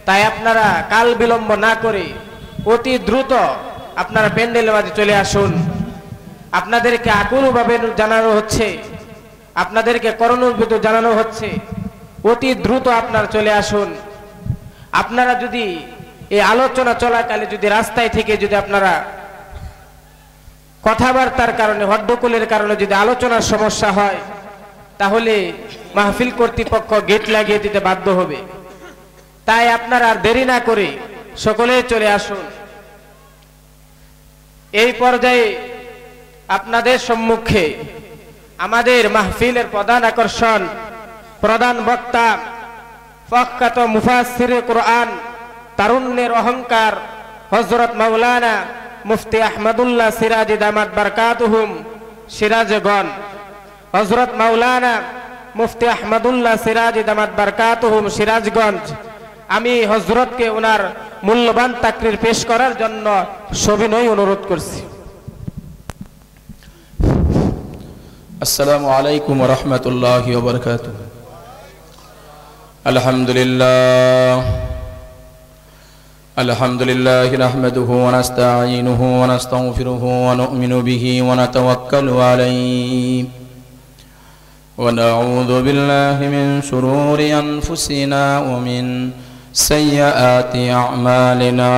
তাই আপনারা কাল বিলম্ব না করে অতি দ্রুত আপনারা প্যান্ডেলের মাঝে চলে আসুন। আপনাদেরকে আকুলভাবে জানানো হচ্ছে, আপনাদেরকে করণোদ্যত জানানো হচ্ছে, অতি দ্রুত আপনারা চলে আসুন। আপনারা যদি এই আলোচনা চলাকালে যদি রাস্তায় থেকে যদি আপনারা কথাবার্তার কারণে, হট্টগোলের কারণে যদি আলোচনার সমস্যা হয়, তাহলে মাহফিল কর্তৃপক্ষ গেট লাগিয়ে দিতে বাধ্য হবে। তাই আপনারা আর দেরি না করে সকলেই চলে আসুন। এই পর্যায়ে আপনাদের সম্মুখে আমাদের মাহফিলের প্রধান আকর্ষণ, প্রধান বক্তা, প্রখ্যাত মুফাসসিরে কুরআন, তারুণ্যের অহংকার হযরত মাওলানা মুফতি আহমদুল্লাহ সিরাজি দামাত বারকাতুহুম সিরাজগঞ্জ। হযরত মাওলানা মুফতি আহমদুল্লাহ সিরাজি দামাত বারকাতুহুম সিরাজগঞ্জ। আমি হযরতকে ওনার মূল্যবান তাকরির পেশ করার জন্য সবিনয় অনুরোধ করছি। আসসালামু আলাইকুম ওয়া রাহমাতুল্লাহি ওয়া বারাকাতুহু। আলহামদুলিল্লাহ আলহামদুলিল্লাহি নাহমাদুহু ওয়া নাস্তাঈনুহু ওয়া নাস্তাগফিরুহু ওয়া নু'মিনু বিহি ওয়া নাতাওয়াক্কালু আলাইহি ওয়া নাউযু বিল্লাহি মিন শুরুরি আনফুসিনা ওয়া মিন সাইয়্যাতি আ'মালিনা।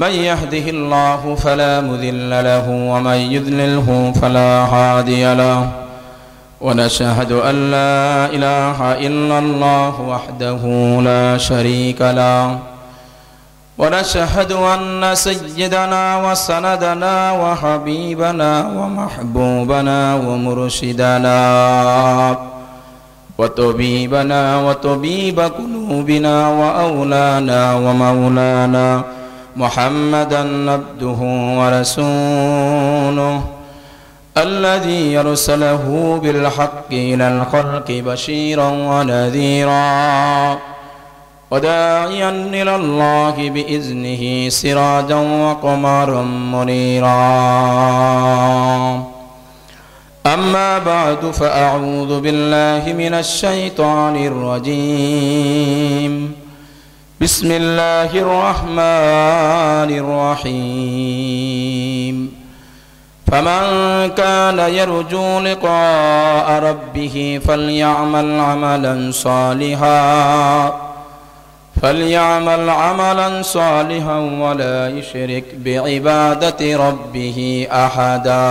من يهده الله فلا مضل له ومن يضلله فلا هادي له ونشهد أن لا إله إلا الله وحده لا شريك له ونشهد أن سيدنا وسندنا وحبيبنا ومحبوبنا ومرشدنا وطبيبنا وطبيب قلوبنا وأولانا ومولانا محمدا عبده ورسوله الذي أرسله بالحق إلى الخلق بشيرا ونذيرا وداعيا إلى الله بإذنه سراجا وقمرا منيرا. أما بعد فأعوذ بالله من الشيطان الرجيم. بسم الله الرحمن الرحيم. فمن كان يرجو لقاء ربه فليعمل عملا صالحا ولا يشرك بعبادة ربه أحدا.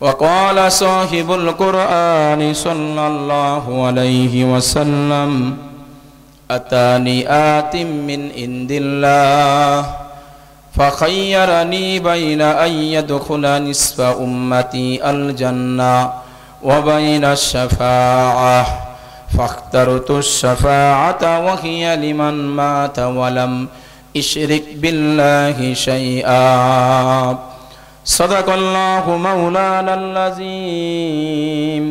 وقال صاحب القرآن صلى الله عليه وسلم أتاني آت من عند الله فخيرني بين أن يدخل نصف أمتي الجنة وبين الشفاعة فاخترت الشفاعة وهي لمن مات ولم يشرك بالله شيئا. صدق الله مولانا العظيم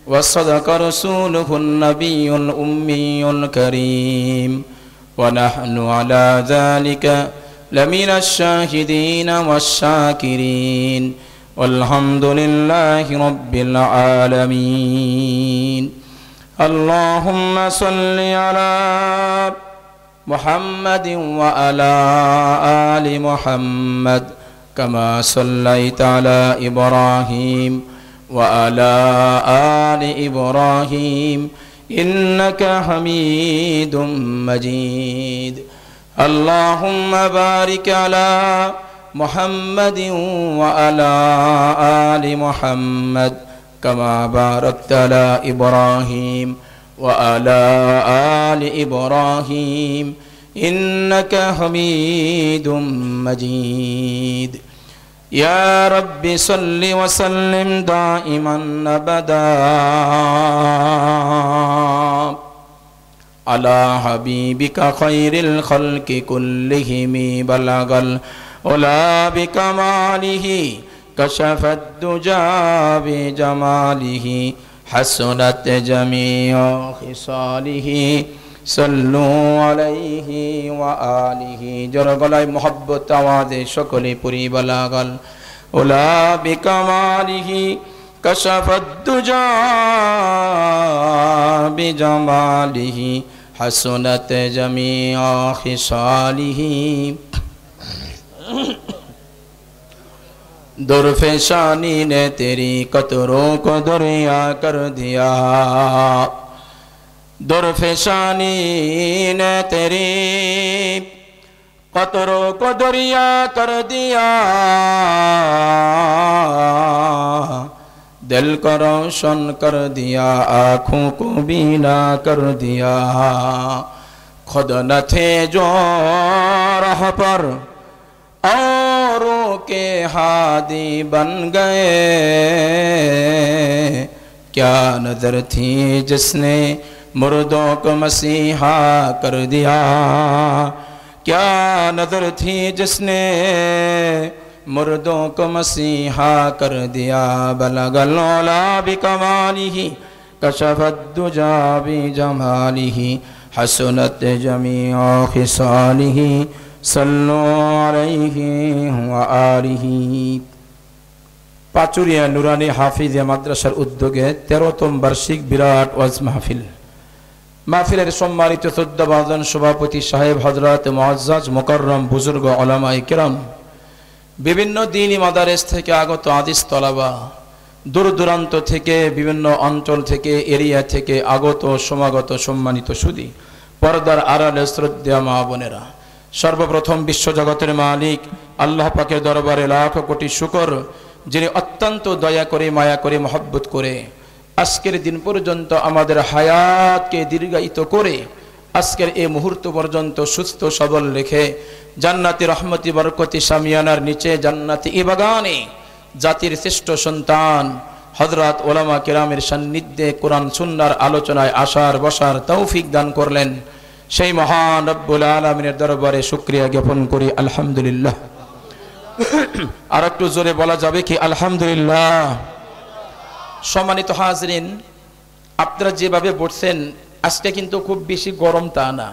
وصدق رسوله النبي الأمي الكريم ونحن على ذلك لمن الشاهدين والشاكرين والحمد لله رب العالمين. اللهم صل على محمد وعلى آل محمد كما صليت على إبراهيم وعلى آل إبراهيم إنك حميد مجيد. اللهم بارك على محمد وعلى آل محمد كما باركت على إبراهيم وعلى آل إبراهيم إنك حميد مجيد. يا رب صل وسلم دائما أبدا على حبيبك خير الخلق كلهم بلغ العلا بكماله كشف الدجى بجماله حسنت جميع خصاله صلوا عليه وآله. জোরগলায় মোহাব্বত আওয়াজে সকলে পুরি বলাগল ওলা বিকামালিহি كشف الدجى بجماله حسنت جميع خصاله दुर्फेशानी ने तेरी कतरों को दरिया कर दिया दुर्फेशानी ने तेरी कतरों को दरिया कर दिया दिल को रोशन कर दिया आँखों को बीना कर दिया खुद न थे जो राह पर औरों के हादी बन गए क्या नजर थी जिसने मुर्दों को मसीहा कर दिया क्या नजर थी जिसने मुर्दों को मसीहा कर दिया बलगल औला बिकमालिही कशफत दुजा बिजमालिही हसनत जमीअ खिसालिही सल्लु अलैहि व आलिहि पाचुरिया নুরানী হাফিজিয়া মাদ্রাসার উদ্যোগে 13তম বার্ষিক বিরাট ওয়াজ মাহফিল মাহফিলের সম্মানিত শ্রদ্ধাভাজন সভাপতি সাহেব হযরত মুআজ্জাজ মুকাররম বুজুর্গ উলামায়ে কিরাম বিভিন্ন দ্বীনি মাদারেস থেকে আগত হাদিস তলাবা দূর দূরান্ত থেকে বিভিন্ন অঞ্চল থেকে এরিয়া থেকে আগত সমাগত সম্মানিত সুধী পর্দার আড়ালে শ্রদ্ধেয় মা বোনেরা सर्वप्रथम विश्व जगतेर मालिक आल्लाह पाकेर दरबारे लाख कोटी शुकर जिनि अत्यंत दया करे माया करे मोहब्बत करे आजकेर दिन पर्यन्त आमादेर हायातके दीर्घायित करे आजकेर ए मुहूर्त पर्यन्त सुस्थ सबल रेखे जान्नाती रहमती बरकती शामियानार नीचे जान्नाती ए बागाने जातिर श्रेष्ठ सन्तान हजरत उलामा किरामेर सान्निध्ये कुरान सुन्नार आलोचनाय आसार बसार तौफिक दान करलेन সেই মহান রব্বুল আলামিনের দরবারে শুকরিয়া জ্ঞাপন করি আলহামদুলিল্লাহ আর একটু জোরে বলা যাবে কি আলহামদুলিল্লাহ সম্মানিত হাজরিন আপনারা যেভাবে বলছেন আজকে কিন্তু খুব বেশি গরম তা না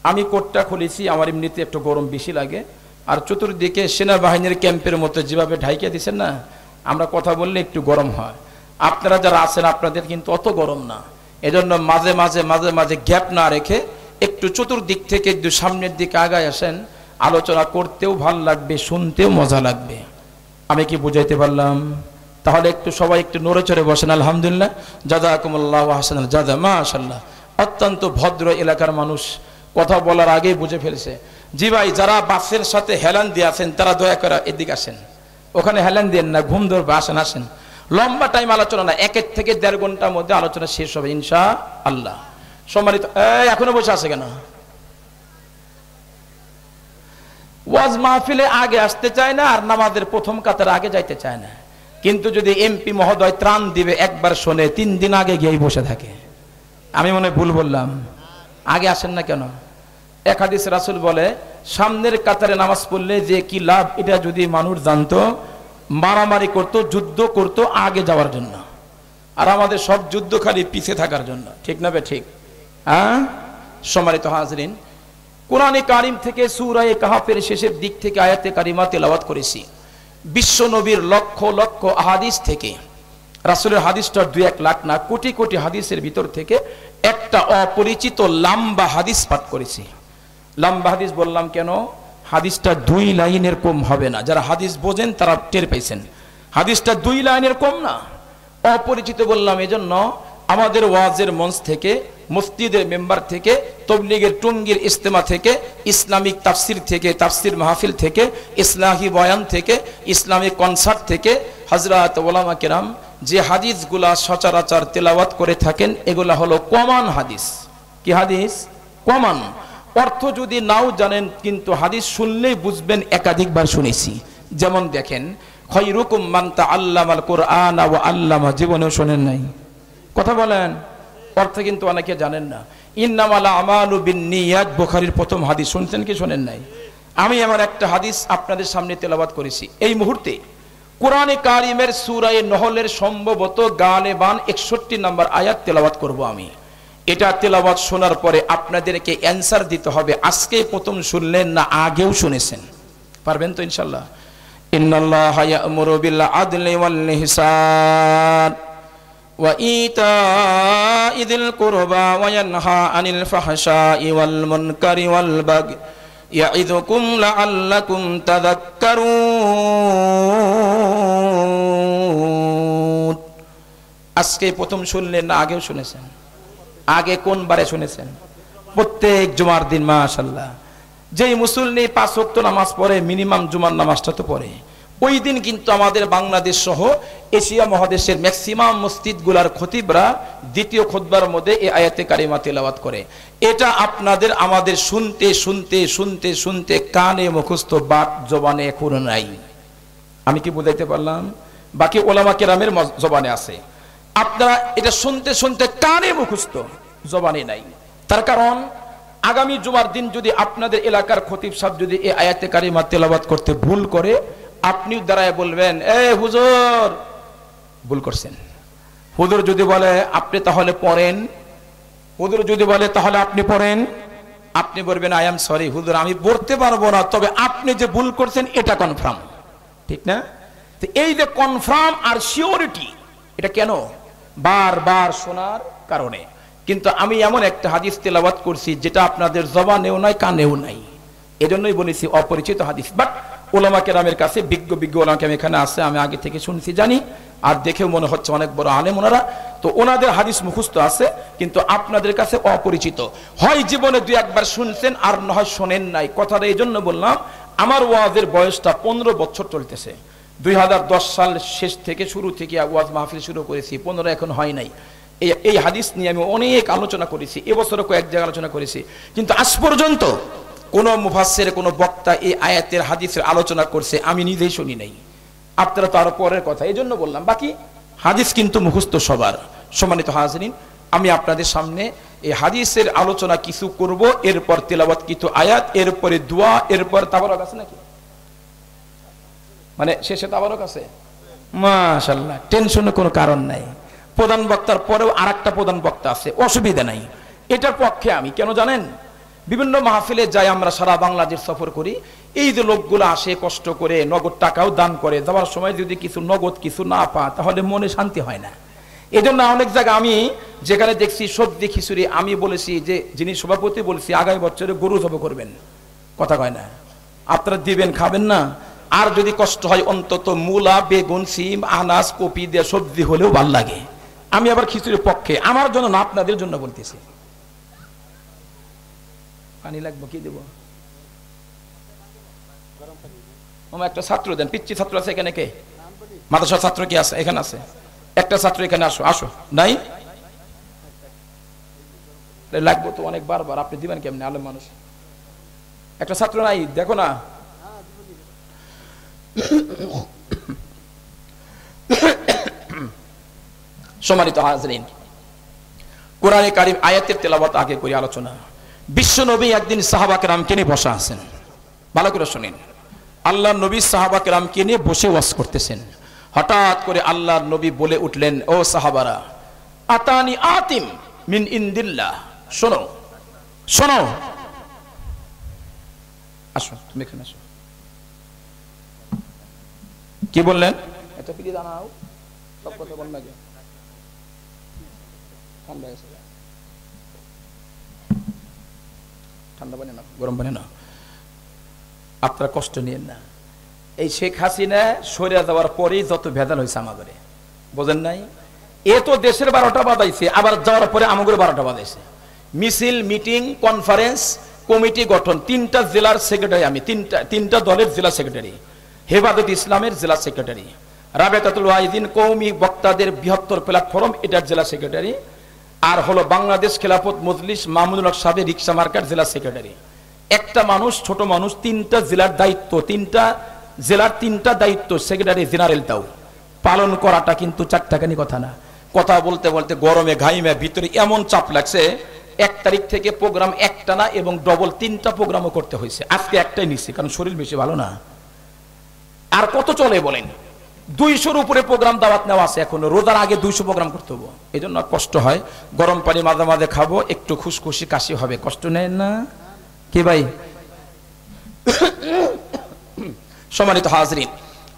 আমি কোটটা খুলেছি আমার এমনিতে একটু গরম বেশি লাগে আর চতুর্দিকে সেনাবাহিনীর ক্যাম্পের মতো যেভাবে ঢাইকা দিবেন না আমরা কথা বললে একটু গরম হয় আপনারা যারা আছেন আপনাদের কিন্তু অত গরম না এজন্য মাঝে মাঝে মাঝে মাঝে গ্যাপ না রেখে একটু চতুর্দিক থেকে একটু সামনের দিকে আগায় আসেন আলোচনা করতেও ভালো লাগবে শুনতেও মজা লাগবে আমি কি বুঝাইতে পারলাম তাহলে একটু সবাই একটু নড়ে চড়ে বসেন আলহামদুলিল্লাহ জাযাকুমুল্লাহু আহসানাল জাযা মাশাআল্লাহ অত্যন্ত ভদ্র এলাকার মানুষ কথা বলার আগেই বুঝে ফেলেছে জি ভাই যারা বাসের সাথে হেলান দিয়ে আছেন তারা দয়া করে এদিকে আসেন ওখানে হেলান দেন না ঘুম ধরবে আসেন আসেন লম্বা টাইম আলোচনা না 1 থেকে 1.5 ঘন্টার মধ্যে আলোচনা শেষ হবে ইনশাআল্লাহ সম্মানিত এখনো বসে আছে কেন ওয়াজ মাহফিলে আগে আসতে চায় না আর নামাজের প্রথম কাতার আগে যাইতে চায় না কিন্তু যদি এমপি মহোদয় ত্রাণ দিবে একবার শুনে 3 দিন আগে গিয়ে বসে থাকে আমি মনে ভুল বললাম আগে আসেন না কেন এক হাদিস রাসূল বলে সামনের কাতারে নামাজ পড়লে যে কি লাভ এটা যদি মানুষ জানতো মারামারি করত যুদ্ধ করত আগে যাওয়ার জন্য আর আমাদের সব যুদ্ধ খালি পিছে থাকার জন্য ঠিক না বে ঠিক সম্মানিত হাজরিন কুরআনে কারীম থেকে সূরা কাহফের শেষের দিক থেকে আয়াতে কারিমা তেলাওয়াত করেছি বিশ্ব নবীর লক্ষ লক্ষ আহাদিস থেকে রাসূলের হাদিসটা 2-1 লাখ না কোটি কোটি হাদিসের ভিতর থেকে একটা অপরিচিত লম্বা হাদিস পাঠ করেছি লম্বা হাদিস বললাম কেন হাদিসটা 2 লাইনের কম হবে না যারা হাদিস বোঝেন তারা টের পাইছেন হাদিসটা 2 লাইনের কম না অপরিচিত বললাম এজন্য আমাদের ওয়াজের মঞ্চ থেকে মসজিদের মেম্বার থেকে তবলিগের টুঙ্গির ইজতেমা থেকে ইসলামিক তাফসির থেকে তাফসির মাহফিল থেকে ইসলাহি বয়ান থেকে ইসলামিক কনসার্ট থেকে হযরত উলামা কিরাম যে হাদিসগুলা সচরাচর তেলাওয়াত করে থাকেন এগুলা হলো কমন হাদিস কি হাদিস কমন অর্থ যদি নাও জানেন কিন্তু হাদিস শুনলেই বুঝবেন একাধিকবার শুনেছি যেমন দেখেন খায়রুকুম মান তাআল্লামাল কুরআনা ওয়া আল্লামা জীবনেও শুনেন নাই কথা বলেন অর্থ কিন্তু অনেকে জানেন না ইন্নামাল আমালু বিন্নিয়াত বুখারীর প্রথম হাদিস শুনছেন কি শুনেন নাই আমি আমার একটা হাদিস আপনাদের সামনে তেলাওয়াত করেছি এই মুহূর্তে কোরআনে কারীমের সূরা নহলের সম্ভবত গালেবান 61 নম্বর আয়াত তেলাওয়াত করব আমি এটা তেলাওয়াত শোনার পরে আপনাদেরকে অ্যানসার দিতে হবে আজকে প্রথম শুনলেন না আগেও শুনেছেন পারবেন তো ইনশাআল্লাহ ইন্নাল্লাহা ইয়া'মুরু বিল আদলি ওয়াল ইহসান ওয়া ইতা'i যিল কুরবা ওয়া ইয়ানহা আনিল ফাহশাই ওয়াল মুনকারি ওয়াল বাগই ইয়া'iযুকুম লা'আল্লাকুম তাযাক্কারুন। আজকে প্রথম শুনলেন না আগেও শুনেছেন? আগে কোন বারে শুনেছেন? প্রত্যেক জুমার দিন। মাশাআল্লাহ, যেই মুসল্লি 5 ওয়াক্ত নামাজ পড়ে মিনিমাম জুমার নামাজটা তো পড়ে। ওই দিন কিন্তু আমাদের বাংলাদেশ সহ এশিয়া মহাদেশের ম্যাক্সিমাম মসজিদগুলার খতিবরা দ্বিতীয় খুতবার মধ্যে এই আয়াতে কারিমা তেলাওয়াত করে। এটা আপনাদের আমাদের শুনতে শুনতে শুনতে শুনতে কানে মুখস্থ, বাক জবানে এখনো নাই। আমি কি বুঝাইতে পারলাম? বাকি ওলামা কেরামের জবানে আছে, আপনারা এটা শুনতে শুনতে কানে মুখস্থ, জবানে নাই। তার কারণ আগামী জুমার দিন যদি আপনাদের এলাকার খতিব সাহেব যদি এই আয়াতে কারিমা তেলাওয়াত করতে ভুল করে, আপনিও দাঁড়ায় বলবেন, এ হুজুর ভুল করছেন। হুজুর যদি বলে আপনি তাহলে পড়েন, হুজুর যদি বলে তাহলে আপনি পড়েন, আপনি বলবেন আই এম সরি হুজুর, আমি পড়তে পারবো না, তবে আপনি যে ভুল করছেন এটা কনফার্ম। ঠিক না? তো এই যে কনফার্ম আর সিওরিটি, এটা কেন? বারবার শোনার কারণে। কিন্তু আমি এমন একটা হাদিস তেলাওয়াত করছি যেটা আপনাদের জবানেও নাই, কানেও নাই, এজন্যই বলেছি অপরিচিত হাদিস। বাট ওলামা কেরামের কাছে বিজ্ঞ ওলামা কেরাম এখানে আছে, আমি আগে থেকে শুনছি, জানি, আর দেখেও মনে হচ্ছে অনেক বড় আলেম ওনারা। তো ওনাদের হাদিস মুখস্থ আছে, কিন্তু আপনাদের কাছে অপরিচিত। হয় জীবনে 2-1 বার শুনছেন আর না হয় শোনেন নাই। কথাটা এই জন্য বললাম, আমার ওয়াজের বয়সটা 15 বছর চলতেছে। 2010 সাল শেষ থেকে শুরু থেকে ওয়াজ মাহফিল শুরু করেছি, 15 এখন হয় নাই। এই হাদিস নিয়ে আমি অনেক আলোচনা করেছি, এবছরও কয়েক জায়গায় আলোচনা করেছি, কিন্তু আজ পর্যন্ত কোন মুফাসসির কোন বক্তা এই আয়াতের হাদিসের আলোচনা করছে আমি নিজেই শুনি নাই। আপনারা তো আরো পরের কথা, এই জন্য বললাম। বাকি হাদিস কিন্তু মুখস্থ সবার। সম্মানিত হাজিরিন, আমি আপনাদের সামনে এই হাদিসের আলোচনা কিছু করব, এরপর তেলাওয়াত কিছু আয়াত, এরপরে দোয়া, এরপর তাবারক আছে নাকি? মানে শেষে তাবারক আছে? মাশাআল্লাহ, টেনশনের কোনো কারণ নাই। প্রধান বক্তার পরেও আরেকটা প্রধান বক্তা আছে, অসুবিধা নাই। এটার পক্ষে আমি কেন জানেন? বিভিন্ন মাহফিলে যাই আমরা, সারা বাংলাদেশ সফর করি। এই যে লোকগুলো আসে কষ্ট করে, নগদ টাকাও দান করে, যাওয়ার সময় যদি কিছু নগদ কিছু না পায় তাহলে মনে শান্তি হয় না। এই জন্য অনেক জায়গায় আমি যেখানে দেখছি সবজি খিচুড়ি, আমি বলেছি যে যিনি সভাপতি বলেছি আগামী বছরে গরু জব করবেন, কথা কয় না, আপনারা দিবেন, খাবেন না। আর যদি কষ্ট হয় অন্তত মূলা, বেগুন, সিম, আনাজ, কপি দিয়ে সবজি হলেও ভাল লাগে। আমি আবার খিচুড়ির পক্ষে, আমার জন্য না, আপনাদের জন্য বলতেছি। পানি লাগবে, কি দেব? একটা ছাত্র দেন, পিচ্ছি ছাত্র আছে এখানে? কে মাদ্রাসার ছাত্র কি আছে? এখানে আছে একটা ছাত্র, এখানে আসো। আসো, নাই লাগবো তো অনেক বারবার, আপনি দিবেন কেমনে? আলেম মানুষ, একটা ছাত্র নাই, দেখো না। সম্মানিত হাজরিন, কোরআনে কারীম আয়াতের তেলাওয়াত আগে করে আলোচনা। বিশ্ব নবী একদিন সাহাবা কেরামকে নিয়ে বসা আছেন, ভালো করে শুনেন। আল্লাহর নবী সাহাবা কেরামকে নিয়ে বসে ওয়াজ করতেছেন। হঠাৎ করে আল্লাহর নবী বলে উঠলেন, ও সাহাবারা, আতানি আতিম মিন ইনদিল্লাহ, শোনো শোনো, আসো তুমি এখানে আসো। কি বললেন? এটা ফিরে জানাও, সব কথা বল লাগে, ঠান্ডা আছে, ঠান্ডা পানি না, গরম পানি না, আপনারা কষ্ট নিয়েন না। এই শেখ হাসিনা সরে যাওয়ার পরেই যত ভেজাল হয়েছে আমাদের, বোঝেন নাই? এ তো দেশের 12টা বাজাইছে, আবার যাওয়ার পরে আমাদের 12টা বাজাইছে। মিছিল, মিটিং, কনফারেন্স, কমিটি গঠন, 3টা জেলার সেক্রেটারি আমি, তিনটা দলের জেলা সেক্রেটারি, হেফাজত ইসলামের জেলা সেক্রেটারি, রাবেতাতুল ওয়াইদিন কওমি বক্তাদের বৃহত্তর প্ল্যাটফর্ম এটার জেলা সেক্রেটারি, আর হলো বাংলাদেশ খেলাফত মজলিস মামুনুল হক সাহেবের রিক্সা মার্কার জেলা সেক্রেটারি। একটা মানুষ, ছোট মানুষ, 3টা জেলার দায়িত্ব, 3টা জেলার 3টা দায়িত্ব সেক্রেটারি জেনারেল দাও পালন করাটা কিন্তু চারটাখানি কথা না। কথা বলতে বলতে গরমে ঘাইমে ভিতরে এমন চাপ লাগছে, 1 তারিখ থেকে প্রোগ্রাম একটা না এবং ডবল 3টা প্রোগ্রামও করতে হয়েছে। আজকে একটাই নিচ্ছি কারণ শরীর বেশি ভালো না। আর কত চলে বলেন? 200-র উপরে প্রোগ্রাম দাওয়াত নেওয়া আছে, এখন রোজার আগে 200 প্রোগ্রাম করতে হবে। এই জন্য কষ্ট হয়। গরম পানি মাঝে মাঝে খাবো, একটু খুশখুশি কাশি হবে, কষ্ট নেন না কি ভাই? সম্মানিত হাজরিন,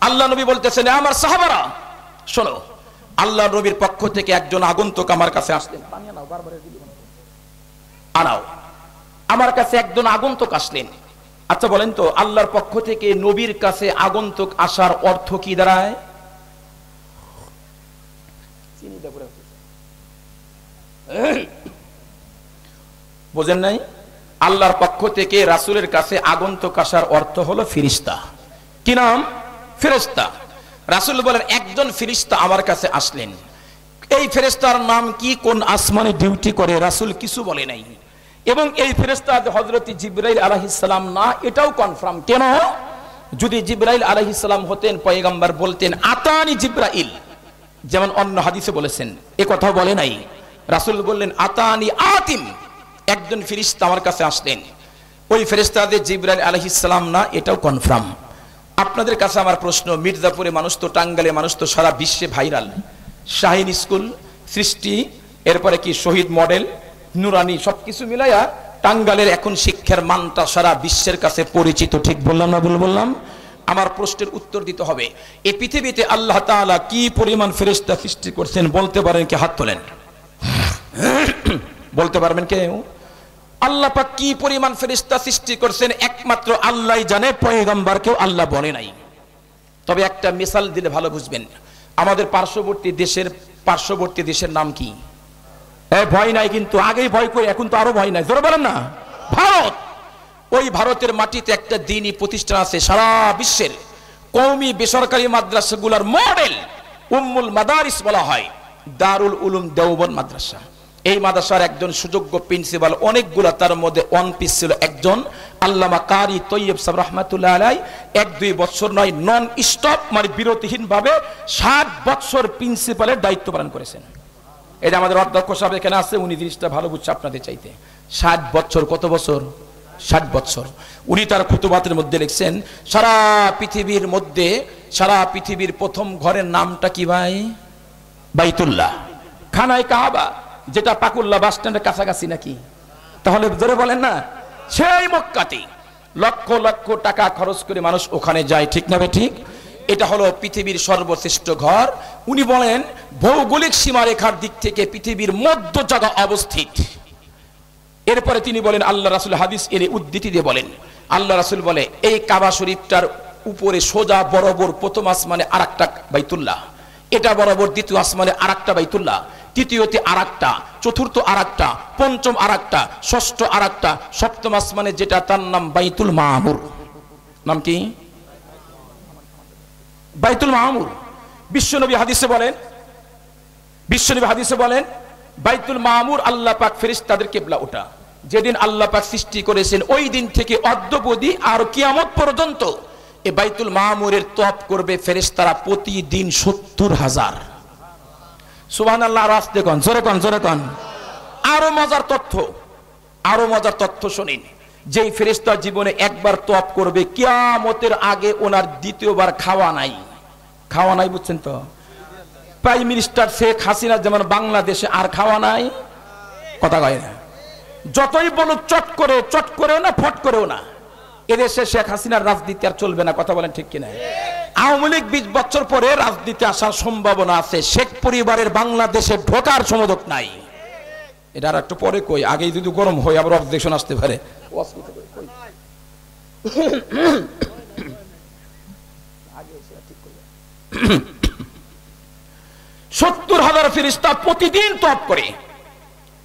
আল্লাহ নবী বলতেছেন, আমার সাহাবারা শোনো, আল্লাহ নবীর পক্ষ থেকে একজন আগন্তুক আমার কাছে আসলেন। আনাও, আমার কাছে একজন আগন্তুক আসলেন। আচ্ছা বলেন তো, আল্লাহর পক্ষ থেকে নবীর কাছে আগন্তুক আসার অর্থ কি দাঁড়ায়? বোঝেন নাই? আল্লাহর পক্ষ থেকে রাসূলের কাছে আগন্তুক আসার অর্থ হলো ফেরেশতা। কি নাম? ফেরেশতা। রাসূল বলেন, একজন ফেরেশতা আমার কাছে আসলেন। এই ফেরেশতার নাম কি, কোন আসমানে ডিউটি করে, রাসূল কিছু বলে নাই। এবং এই ফেরেশতা হযরত জিবরাইল আলাইহিস সালাম না, এটাও কনফার্ম। কেন? যদি জিবরাইল আলাইহিস সালাম হতেন, পয়গম্বর বলতেন আতানি জিবরাইল, যেমন অন্য হাদিসে বলেছেন, এ কথাও বলে নাই। রাসূল বললেন আতানি আতিম, একজন ফেরেশতা আমার কাছে আসলেন। ওই ফেরেশতা জিবরাইল আলাইহিস সালাম না, এটাও কনফার্ম। আপনাদের কাছে আমার প্রশ্ন, মির্জাপুরে মানুষ তো, টাঙ্গালে মানুষ তো, সারা বিশ্বে ভাইরাল। শাহিন স্কুল, সৃষ্টি, এরপরে কি শহীদ মডেল, নুরানি, সবকিছু মিলাইয়া টাঙ্গালের এখন শিক্ষার মানটা সারা বিশ্বের কাছে পরিচিত। ঠিক বললাম না ভুল বললাম? আমার প্রশ্নের উত্তর দিতে হবে, এই পৃথিবীতে আল্লাহ তাআলা কি পরিমাণ ফেরেশতা সৃষ্টি করছেন বলতে পারেন কি? হাত তোলেন। বলতে পারবেন কেউ? আল্লাহ পাক কি পরিমাণ ফেরেশতা সৃষ্টি করছেন একমাত্র আল্লাহই জানে, পয়গম্বরকেও আল্লাহ বলে নাই। তবে একটা মিসাল দিলে ভালো বুঝবেন। আমাদের পার্শ্ববর্তী দেশের নাম কি? ভয় নাই কিন্তু, আগেই ভয় করে, এখন তো আরো ভয় নাই। জোরে বলেন না। ভারত। ওই ভারতের মাটিতে একটা দ্বীনি প্রতিষ্ঠান আছে, সারা বিশ্বের কওমি বেসরকারি মাদ্রাসাগুলোর মডেল, উম্মুল মাদারিস বলা হয়, দারুল উলুম দেওবন্দ মাদ্রাসা। এই মাদ্রাসার একজন সুযোগ্য প্রিন্সিপাল, অনেকগুলা, তার মধ্যে ওয়ান পিস ছিল একজন আল্লামা কারি তৈয়ব সাহেব রাহমাতুল্লাহ আলাইহি। 1-2 বছর নয়, নন স্টপ, মানে বিরতিহীন ভাবে 60 বছর প্রিন্সিপালের দায়িত্ব পালন করেছেন। এটা আমাদের অধ্যক্ষ সাহেব এখানে আছে, উনি জিনিসটা ভালো বুঝছে আপনাদের চাইতে। 60 বছর। কত বছর? 60 বছর। উনি তার খুতুবাতের মধ্যে লিখছেন, সারা পৃথিবীর প্রথম ঘরের নামটা কি ভাই? বাইতুল্লাহ, খানায় কাবা, যেটা পাকুল্লা বাস স্ট্যান্ডের কাছাকাছি নাকি? তাহলে জোরে বলেন না। সেই মক্কাতে লক্ষ লক্ষ টাকা খরচ করে মানুষ ওখানে যায়, ঠিক না ঠিক? এটা হলো পৃথিবীর সর্বশ্রেষ্ঠ ঘর। উনি বলেন ভৌগোলিক সীমারেখার দিক থেকে পৃথিবীর মধ্য জায়গা অবস্থিত। এরপরে তিনি বলেন, আল্লাহ রাসূল হাদিস এর উদ্ধৃতি দিয়ে বলেন, আল্লাহ রাসূল বলে, এই কাবা শরীফটার উপরে সোজা বরাবর প্রথম আসমানে আরেকটা বাইতুল্লাহ, এটা বরাবর দ্বিতীয় আসমানে আরেকটা বাইতুল্লাহ, তৃতীয়তে আরেকটা, চতুর্থ আরেকটা, পঞ্চম আরেকটা, ষষ্ঠ আরেকটা, সপ্তম আসমানে যেটা, তার নাম বাইতুল মামুর। নাম কি? বাইতুল মামুর। বিশ্বনবী হাদিসে বলেন বাইতুল মামুর আল্লাহ পাক ফেরেশতাদের কিবলা ওটা। যেদিন আল্লাহ পাক সৃষ্টি করেছেন ওই দিন থেকে অদ্যাবধি আর কিয়ামত পর্যন্ত এই বাইতুল মামুরের তওয়াফ করবে ফেরেশতারা প্রতিদিন 70,000। সুবহানাল্লাহ। আর আস্তে কোন, জোরে কোন। আরো মজার তথ্য শুনিন। যেই ফেরেশতা জীবনে একবার তওয়াফ করবে, কিয়ামতের আগে ওনার দ্বিতীয়বার খাওয়া নাই, বুঝছেন তো? প্রাইম মিনিস্টার শেখ হাসিনা যেমন বাংলাদেশে আর খাওয়া নাই, কথা কয় না। যতই বলুক চট করে না, ফট করেও না, এদেশে শেখ হাসিনার রাজনীতি আর চলবে না। কথা বলেন ঠিক কিনা? আওয়ামী লীগ 20 বছর পরে রাজনীতি আসার সম্ভাবনা আছে, শেখ পরিবারের বাংলাদেশে ঢোকার সমযোগ নাই। এটা আর একটু পরে কই, আগেই যদি গরম হয় আবার অবজেকশন আসতে পারে। 70,000 ফেরেশতা প্রতিদিন তওয়াফ করে,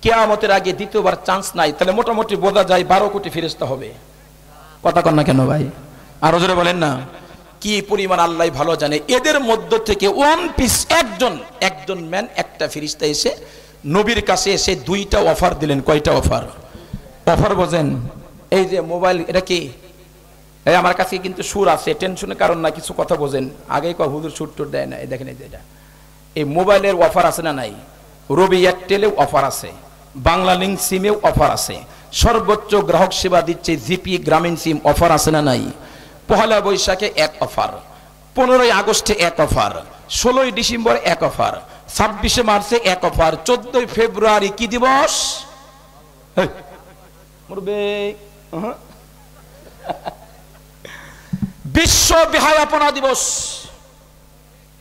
কিয়ামতের আগে দ্বিতীয়বার চান্স নাই। তাহলে মোটামুটি বোঝা যায় 12 কোটি ফেরেশতা হবে। কথা কন না কেন ভাই? আরো জোরে বলেন না। কি পরিমাণ আল্লাহ ভালো জানে। এদের মধ্য থেকে ওয়ান পিস একজন ম্যান, একটা ফেরেশতা এসে নবীর কাছে এসে 2টা অফার দিলেন। কয়টা অফার বোঝেন? এই যে মোবাইল, এটা কি? এই আমার কাছে কিন্তু সুর আছে, টেনশনের কারণ না, কিছু কথা বোঝেন। আগেই কয় হুজুর সুর টুর দেয় না। এই দেখেন, এটা এই মোবাইলের অফার আছে না নাই? রবি এয়ারটেলেও অফার আছে, বাংলা লিংক সিমেও অফার আছে, সর্বোচ্চ গ্রাহক সেবা দিচ্ছে জিপি গ্রামীণ সিম, অফার আছে না নাই? পহেলা বৈশাখে এক অফার, 15ই আগস্টে এক অফার, 16ই ডিসেম্বর এক অফার, 26শে মার্চে এক অফার, 14ই ফেব্রুয়ারি কি দিবস? বিশ্ব বেহায়াপনা দিবস।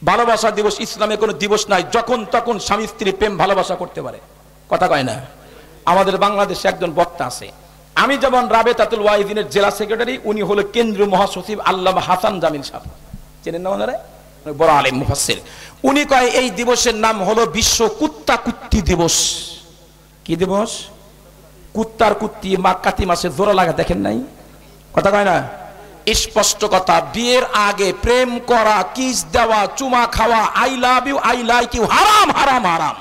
ভালোবাসা দিবস ইসলামে কোনো দিবস নাই, যখন তখন স্বামী স্ত্রী প্রেম ভালোবাসা করতে পারে, কথা কয় না। আমাদের বাংলাদেশে একজন বক্তা আছে, আমি যেমন রাবেতাতুল ওয়াইদিনের জেলা সেক্রেটারি, উনি হলো কেন্দ্রীয় মহাসচিব আল্লামা হাসান জামিল সাহেব, চেনেন না ওনারা, বড় আলেম মুফাসসির। উনি কয় এই দিবসের নাম হলো বিশ্ব কুত্তা কুত্তি দিবস। কি দিবস? কুত্তার কুত্তি কাতি মাসে জোড়া লাগা দেখেন নাই, কথা কয় না। স্পষ্ট কথা, বিয়ের আগে প্রেম করা, কিস দেওয়া, চুমা খাওয়া, I love you, I like you, হারাম হারাম হারাম।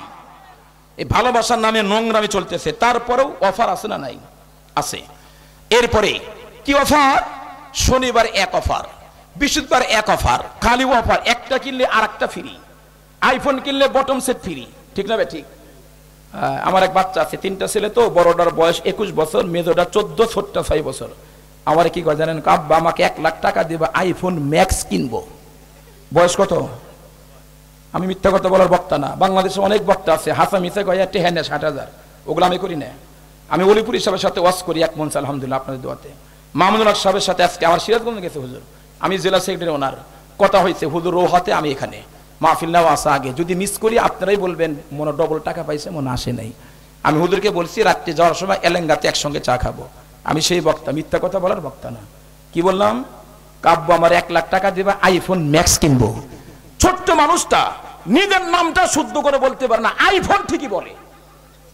এই ভালোবাসার নামে নোংরামি চলতেছে, তারপরেও অফার আছে না নাই? আছে। এরপরে কি অফার? শনিবার এক অফার, বৃহস্পতিবার এক অফার, খালি অফার, একটা কিনলে আর একটা ফ্রি, আইফোন কিনলে বটম সেট ফ্রি, ঠিক না? ঠিক। আমার এক বাচ্চা আছে, 3টা ছেলে, তো বড়টার বয়স 21 বছর, মেজোটা 14, ছোটটা 6 বছর। আমার কি কয় জানেন? আব্বা আমাকে 1 লাখ টাকা দিবা, আইফোন ম্যাক্স কিনবো। বয়স কত? আমি মিথ্যা কথা বলার বক্তা না, বাংলাদেশে অনেক বক্তা আছে, হাসা মিথ্যা কয় 60,000, ওগুলো আমি করি না। আমি অলিপুর সাহেবের সাথে ওয়াজ করি এক মঞ্চ, আলহামদুলিল্লাহ আপনাদের দোয়াতে। মামুনুল হক সাহেবের সাথে আজকে আমার সিরাজগঞ্জ গেছে হুজুর, আমি জেলা সেক্রেটারি, ওনার কথা হয়েছে হুজুর রোহাতে, আমি এখানে মাহফিল নেওয়া আসা আগে, যদি মিস করি আপনারাই বলবেন মনে ডবল টাকা পাইছে, মনে আসে নাই। আমি হুজুরকে বলছি রাত্রে যাওয়ার সময় এলেঙ্গাতে একসঙ্গে চা খাবো। আমি সেই বক্তা, মিথ্যা কথা বলার বক্তা না। কি বললাম? কাব্য আমার 1 লাখ টাকা দিবা, আইফোন ম্যাক্স কিনবো। ছোট্ট মানুষটা নিজের নামটা শুদ্ধ করে বলতে পারে না, আইফোন ঠিকই বলে।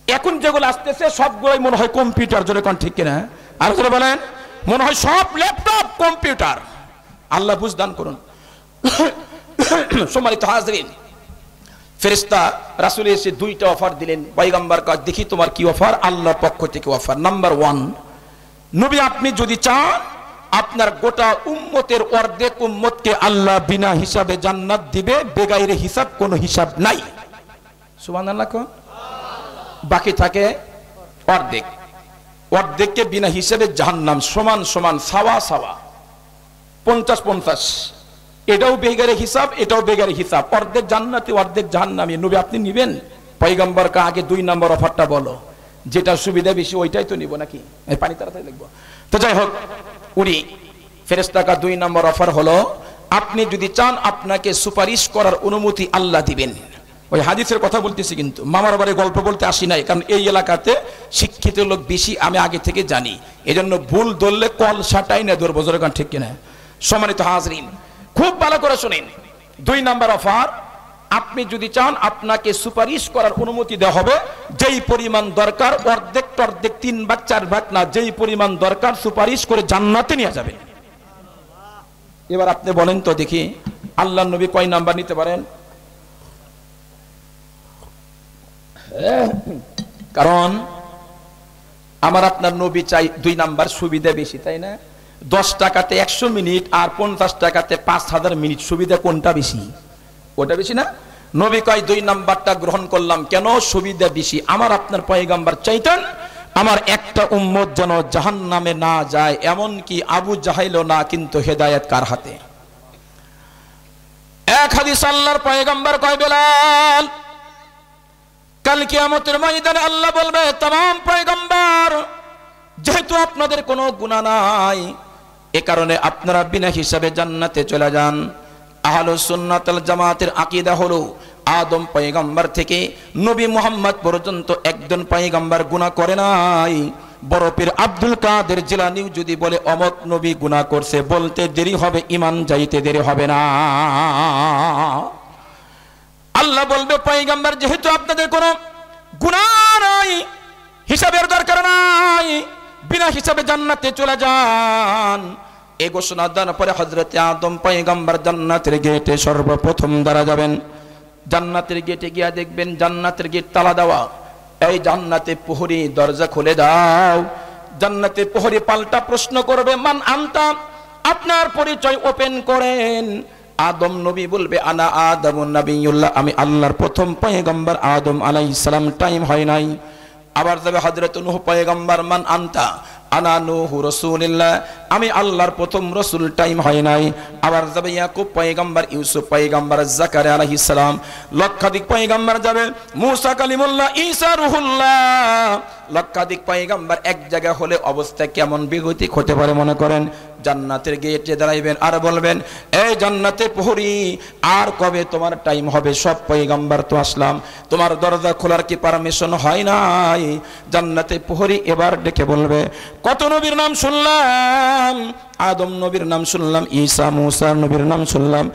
এখন যেগুলো আসতেছে সবগুলোই মনে হয় কম্পিউটার, জোরে কোন ঠিক কিনা? আর জোরে বলেন, মনে হয় সব ল্যাপটপ কম্পিউটার। আল্লাহ বুঝদান করুন। সম্মানিত হাজরিন, ফেরেশতা রাসূল এসে 2টা অফার দিলেন। পয়গম্বর কয় দেখি তোমার কি অফার? আল্লাহর পক্ষ থেকে অফার নাম্বার 1, নবী আপনি যদি চান আপনার গোটা উম্মতের অর্ধেক উম্মতকে আল্লাহ বিনা হিসাবে জান্নাত দিবে, বেগাইরে হিসাব, কোনো হিসাব নাই। সুবহানাল্লাহ কোন? বাকি থাকে অর্ধেক, অর্ধেককে বিনা হিসাবে জাহান্নাম, সমান সমান, সাওয়া সাওয়া, 50-50। এটাও বেগাইরে হিসাব, এটাও বেগাইরে হিসাব, অর্ধেক জান্নাতি অর্ধেক জাহান্নামী। নবী আপনি নিবেন? পয়গম্বরকে আগে 2 নম্বর অফারটা বলো, যেটা সুবিধা বেশি ওইটাই তো নিব নাকি? এই পানি তাড়াতাড়ি লিখবো। তো যাই হোক, উনি ফেরেশতাকে 2 নম্বর অফার হলো, আপনি যদি চান আপনাকে সুপারিশ করার অনুমতি আল্লাহ দিবেন। ওই হাদিসের কথা বলতেছি, কিন্তু মামার বাড়ি গল্প বলতে আসি নাই, কারণ এই এলাকাতে শিক্ষিত লোক বেশি, আমি আগে থেকে জানি, এজন্য ভুল ধরলে কল সাটাই না ধরবো, জোরে ঠিক কিনা? সম্মানিত হাজরিন, খুব ভালো করে শুনেন। 2 নম্বর অফার, আপনি যদি চান আপনাকে সুপারিশ করার অনুমতি দেওয়া হবে, যেই পরিমাণ দরকার, অর্ধেক টর্ধেক 3 ভাগ 4 ভাগ না, যেই পরিমাণ দরকার সুপারিশ করে জান্নাতে নিয়ে যাবে। এবার আপনি বলেন তো দেখি, আল্লাহর নবী কয় নাম্বার নিতে পারেন? কারণ আমার আপনার নবী চাই 2 নাম্বার, সুবিধা বেশি, তাই না? 10 টাকাতে 100 মিনিট আর 50 টাকাতে 5000 মিনিট, সুবিধা কোনটা বেশি? ওটা বেশি না? নবী কয় 2 নাম্বারটা গ্রহণ করলাম, কেন? সুবিধা বেশি। আমার আপনার পয়গম্বর চাইতেন আমার একটা উম্মত যেন জাহান্নামে না যায়, এমন কি আবু জাহেলও না, কিন্তু হেদায়েত কার হাতে? এক হাদিস আল্লাহর পয়গম্বর কয়, বেলাল কাল কিয়ামতের ময়দানে আল্লাহ বলবে, तमाम পয়গম্বর যেহেতু আপনাদের কোনো গুনাহ নাই, এ কারণে আপনারা বিনা হিসাবে জান্নাতে চলে যান। আহলুস সুন্নাত ওয়াল জামাতের আকীদা হলো আদম পয়গম্বর থেকে নবী মুহাম্মদ পর্যন্ত একজন পয়গম্বর গুনাহ করে নাই। বড় পীর আব্দুল কাদের জিলানী যদি বলে অমক নবী গুনাহ করছে, বলতে দেরি হবে, ঈমান যাইতে দেরি হবে না। আল্লাহ বলবে, পয়গম্বর যেহেতু আপনাদের কোনো গুনাহ নাই, হিসাবের দরকার নাই, বিনা হিসাবে জান্নাতে চলে যান। এই ঘোষণা দেওয়ার পরে হযরতে আদম পয়গম্বর জান্নাতের গেটে সর্বপ্রথম দাঁড়া যাবেন। জান্নাতের গেটে গিয়া দেখবেন জান্নাতের গেট তালা দেওয়া। এই জান্নাতে প্রহরী, দরজা খুলে দাও। জান্নাতে প্রহরী পাল্টা প্রশ্ন করবে, মান আনতা, আপনার পরিচয় ওপেন করেন। আদম নবী বলবে, আনা আদমুন নবিয়ুল্লাহ, আমি আল্লাহর প্রথম পয়গম্বর আদম আলাইহিস সালাম, টাইম হয় নাই। আবার যাবে হযরত নূহ পয়গম্বর, মান আনতা, আনা নূহ রাসূলুল্লাহ, আমি আল্লাহর প্রথম রাসূল টাইম হয় নাই, আবার যাবে ইয়াকুব পয়গম্বর, ইউসুফ পয়গম্বর, জাকারিয়া আলাইহিস সালাম, লক্ষাধিক পয়গম্বর যাবে, মুসা কালিমুল্লাহ, ঈসা রূহুল্লাহ, লক্ষাধিক পয়গম্বর এক জায়গা হলে অবস্থা কেমন বিগতিক হতে পারে মনে করেন। জান্নাতের গেটে দাঁড়াইবেন আর বলবেন, এই জান্নাতে প্রহরী আর কবে তোমার টাইম হবে? সব পয়গম্বর তো আসলাম, তোমার দরজা খোলার কি পারমিশন হয় নাই? জান্নাতে প্রহরী এবার ডেকে বলবে, কত নবীর নাম শুনলাম, আদম নবীর নাম শুনলাম, ঈসা মুসা নবীর নাম শুনলাম,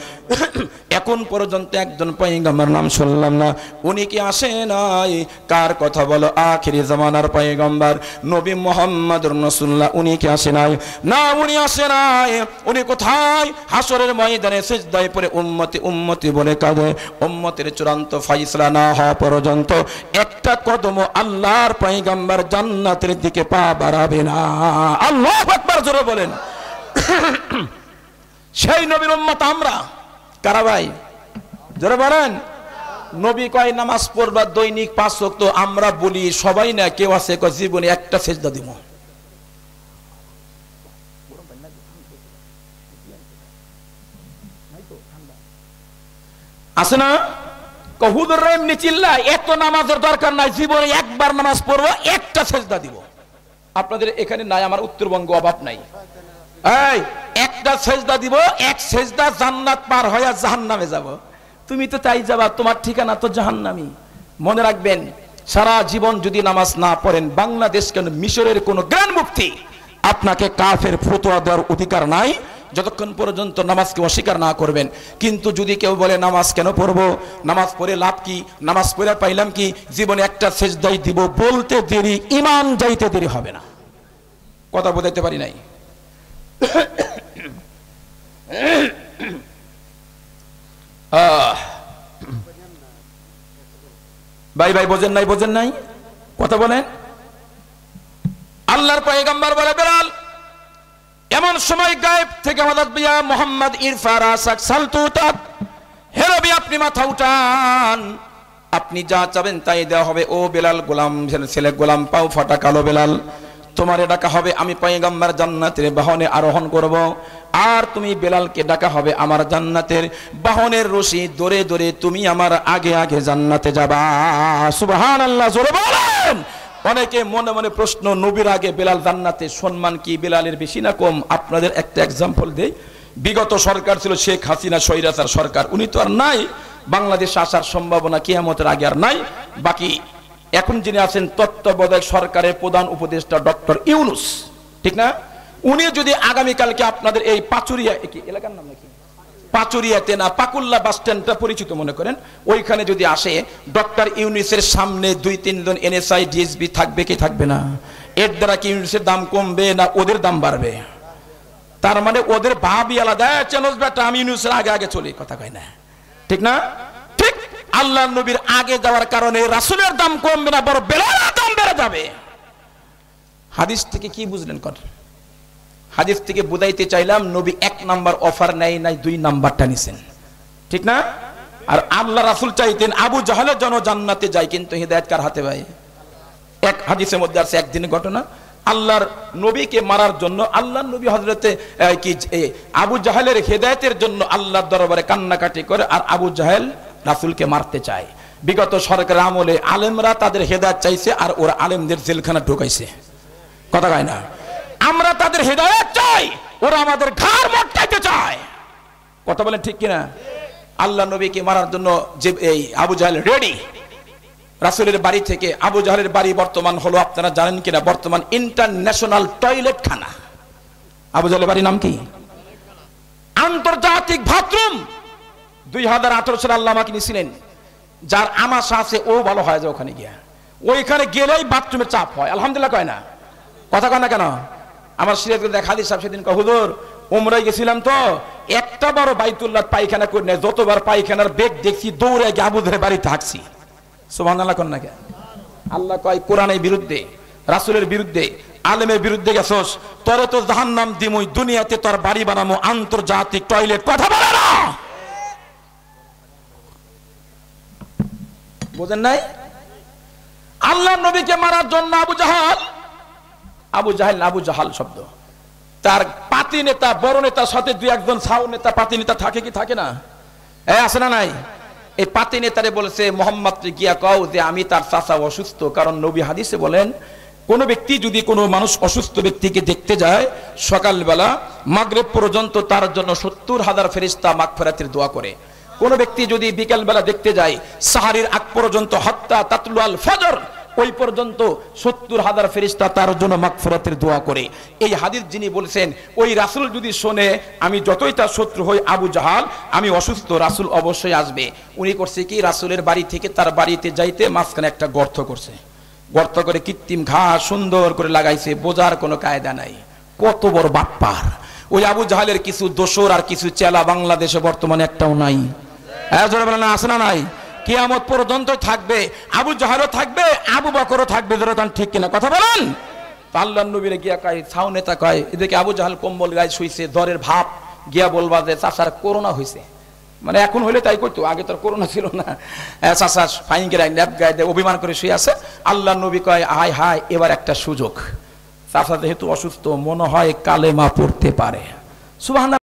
এখন পর্যন্ত একজন পয়গম্বর নাম শুনলাম না, উনি কি আসে নাই? কার কথা বলো? আখিরি জামানার পয়গম্বর নবী মুহাম্মদুর রাসূলুল্লাহ, উনি কি আসে নাই? না, উনি আসে নাই। উনি কোথায়? হাসরের ময়দানে সিজদায় পড়ে উম্মতি উম্মতি বলে কাঁদে। উম্মতের চূড়ান্ত ফায়সালা না হওয়া পর্যন্ত একটা কদম আল্লাহর পয়গম্বর জান্নাতের দিকে পা বাড়াবে না। আল্লাহু আকবার, জোরে বলেন। সেই নবীর উম্মত আমরা কারা ভাই? জোরে বলেন। নবী কয় নামাজ পড়বা দৈনিক 5 ওয়াক্ত, আমরা বলি সবাই না, কেউ আছে কয় জীবনে একটা সেজদা দিব। আছে না? হুজুররা এমনি চিল্লায়, এত নামাজের দরকার নাই, জীবনে একবার নামাজ পড়বো, একটা সেজদা দিব। আপনাদের এখানে নাই, আমার উত্তরবঙ্গ অভাব নাই। এই একটা সেজদা দিব, এক সেজদা জান্নাত পার হয়ে জাহান্নামে যাব। তুমি তো তাই যাবা, তোমার ঠিকানা তো জাহান্নামী। মনে রাখবেন, সারা জীবন যদি নামাজ না পড়েন, বাংলাদেশ কেন মিশরের কোন জ্ঞান মুফতি আপনাকে কাফের ফতোয়া দেওয়ার অধিকার নাই, যতক্ষণ পর্যন্ত নামাজকে অস্বীকার না করবেন। কিন্তু যদি কেউ বলে নামাজ কেন পড়বো, নামাজ পড়ে লাভ কি, নামাজ পড়ে পাইলাম কি, জীবনে একটা সেজদাই দিব, বলতে দেরি, ঈমান যাইতে দেরি হবে না। কথা বোঝাইতে পারি নাই? ভাই ভাই বোঝেন নাই? বোঝেন নাই? কথা বলেন। আল্লাহর পয়গম্বর বলে, বেলাল এমন সময় গায়েব থেকে হযরত বিয়া মুহাম্মদ ইরফা রাসাক সালতুতাত, হে নবী আপনি মাথা উঠান, আপনি যা চাবেন তাই দেওয়া হবে। ও বেলাল, গোলাম ছেলে, গোলাম পাও ফাটা কালো বেলাল, তোমারে ডাকা হবে আমি পয়গম্বর জান্নাতের বাহনে আরোহণ করব, আর তুমি বেলালকে ডাকা হবে আমার জান্নাতের বাহনের রশি দরে দরে তুমি আমার আগে আগে জান্নাতে যাবা। সুবহানাল্লাহ, জোরে বলেন। অনেকে মনে মনে প্রশ্ন, নবীর আগে বেলাল জান্নাতে, সম্মান কি বেলালের বেশি না কম? আপনাদের একটা এক্সাম্পল দেই। বিগত সরকার ছিল শেখ হাসিনা, স্বৈরাচার সরকার, উনি তো আর নাই, বাংলাদেশে আসার সম্ভাবনা কিয়ামতের আগে আর নাই। বাকি এখন যিনি আছেন তত্ত্বাবধায়ক সরকারের প্রধান উপদেষ্টা ডক্টর ইউনূস, ঠিক না? উনি যদি আগামীকালকে আপনাদের এই পাচুরিয়া, কি এলাকার নাম নাকি, পাচুরিয়াতে না, পাকুল্লা বাস স্ট্যান্ডটা পরিচিত মনে করেন, ওইখানে যদি আসে, ডক্টর ইউনূসের সামনে 2-3 জন এনএসআই ডিএসবি থাকবে কি থাকবে না? এর দ্বারা কি ইউনূসের দাম কমবে না ওদের দাম বাড়বে? তার মানে ওদের ভাবই আলাদা। চেনস বেটা, আমি ইউনূসের আগে আগে চলি, কথা কয় না, ঠিক না? ঠিক আল্লাহ নবীর আগে যাওয়ার কারণে রাসূলের দাম কমবে না, বড় বেলালের দাম বেড়ে যাবে। হাদিস থেকে কি বুঝলেন? কর হাদিস থেকে বুঝাইতে চাইলাম, নবী 1 নাম্বার অফার নেয় নাই, 2 নাম্বারটা নিছেন, ঠিক না? আর আল্লাহ রাসূল চাইতেন আবু জাহেলের জন্য জান্নাতে যায়, কিন্তু হিদায়াত কার হাতে ভাই? এক হাদিসের মধ্যে আছে একদিনের ঘটনা, আল্লাহর নবীকে মারার জন্য আল্লাহর নবী হযরতে আবু জাহেলের হিদায়াতের জন্য আল্লাহর দরবারে কান্নাকাটি করে, আর আবু জাহেল রাসূলকে মারতে চায়। বিগত সরকার আমলে আলেমরা তাদের হেদায়েত চাইছে, আর ওরা আলেমদের জেলখানা ঢুকাইছে, কথা কয় না? আমরা তাদের হেদায়েত চাই, ওরা আমাদের ঘাড় মটকাইতে চায়, কথা বলেন ঠিক কিনা? আল্লাহ নবীকে মারার জন্য যে এই আবু জাহেল রেডি। রাসূলের বাড়ি থেকে আবু জাহেলের বাড়ি বর্তমান হলো, আপনারা জানেন কিনা, বর্তমান ইন্টারন্যাশনাল টয়লেট খানা। আবু জাহেলের বাড়ির নাম কি? আন্তর্জাতিক বাথরুম। 2018 সালে আল্লাহ আমাকে নিয়েছিলেন, যার আমাশা আছে ও ভালো হয় যে ওখানে গিয়া, ওইখানে গেলেই বাথরুমের চাপ হয়। আলহামদুলিল্লাহ কয় না? কথা কয় না কেন? আমার সিরাজগঞ্জ দেখা হাদিস সাহেব সেদিন কয়, হুজুর উমরায় গেছিলাম তো, একটা বড় বাইতুল্লাহ পায়খানা করে নেয়, যতবার পায়খানার বেগ দেখছি দৌড়ে গিয়ে আবু জাহেলের বাড়িতে হাঁকছি। সুবহানাল্লাহ কন না কে? আল্লাহ কয় কোরআনের বিরুদ্ধে, রাসূলের বিরুদ্ধে, আলেমের বিরুদ্ধে গেছস, তোরে তো জাহান্নাম দিমুই, দুনিয়াতে তোর বাড়ি বানামু আন্তর্জাতিক টয়লেট। কথা বলে না? বুঝেন নাই? আল্লাহর নবীকে মারার জন্য আবু জাহাল, আবু জাহাল শব্দ, তার পাতি নেতা বড় নেতার সাথে দুই একজন ছাউ নেতা পাতি নেতা থাকে কি থাকে না? আছে না নাই? এই পাতি নেতারে বলেছে মোহাম্মদ গিয়া কও যে আমি তার চাচা অসুস্থ, কারণ নবী হাদিসে বলেন কোন ব্যক্তি যদি কোনো মানুষ অসুস্থ ব্যক্তিকে দেখতে যায় সকালবেলা মাগরিব পর্যন্ত তার জন্য 70,000 ফেরেশতা মাগফিরাতের দোয়া করে। কোন ব্যক্তি যদি বিকেলবেলা দেখতে যায় সাহারির আগ পর্যন্ত হাত্তা তাতলুয়াল ফজর ওই পর্যন্ত 70,000 ফেরেশতা তার জন্য মাগফিরাতের দোয়া করে। এই হাদিস যিনি বলেছেন ওই রাসূল যদি শোনে আমি যতই তার শত্রু হই আবু জাহাল, আমি অসুস্থ, রাসূল অবশ্যই আসবে। উনি করছে কি, রাসূলের বাড়ি থেকে তার বাড়িতে যাইতে মাঝখানে একটা গর্ত করছে, গর্ত করে কৃত্রিম ঘাস সুন্দর করে লাগাইছে, বোঝার কোনো কায়দা নাই। কত বড় বাটপার! ওই আবু জাহালের কিছু দোসর আর কিছু চেলা বাংলাদেশে বর্তমানে একটাও নাই। আছে না নাই? কিয়ামত পর্যন্ত থাকবে, আবু জাহালও থাকবে, আবু বকরও থাকবে। ঠিক কিনা কথা বলেন? আল্লাহর নবীরে গিয়া কয়, ছাউ নেতা কয়, এদিকে আবু জাহাল কম্বল গায়ে শুইছে, জ্বরের ভাব, গিয়া বলবা যে চাচার করোনা হয়েছে। মানে এখন হইলে তাই করতো, আগে তো করোনা ছিল না। চাচা ফাইন গায়ে ন্যাপ গায়ে দিয়ে অভিমান করে শুয়ে আছে। আল্লাহর নবী কয়, হায় হায়, এবার একটা সুযোগ। চাচা যেহেতু অসুস্থ, মনে হয় কালেমা পড়তে পারে। সুবহানাল্লাহ।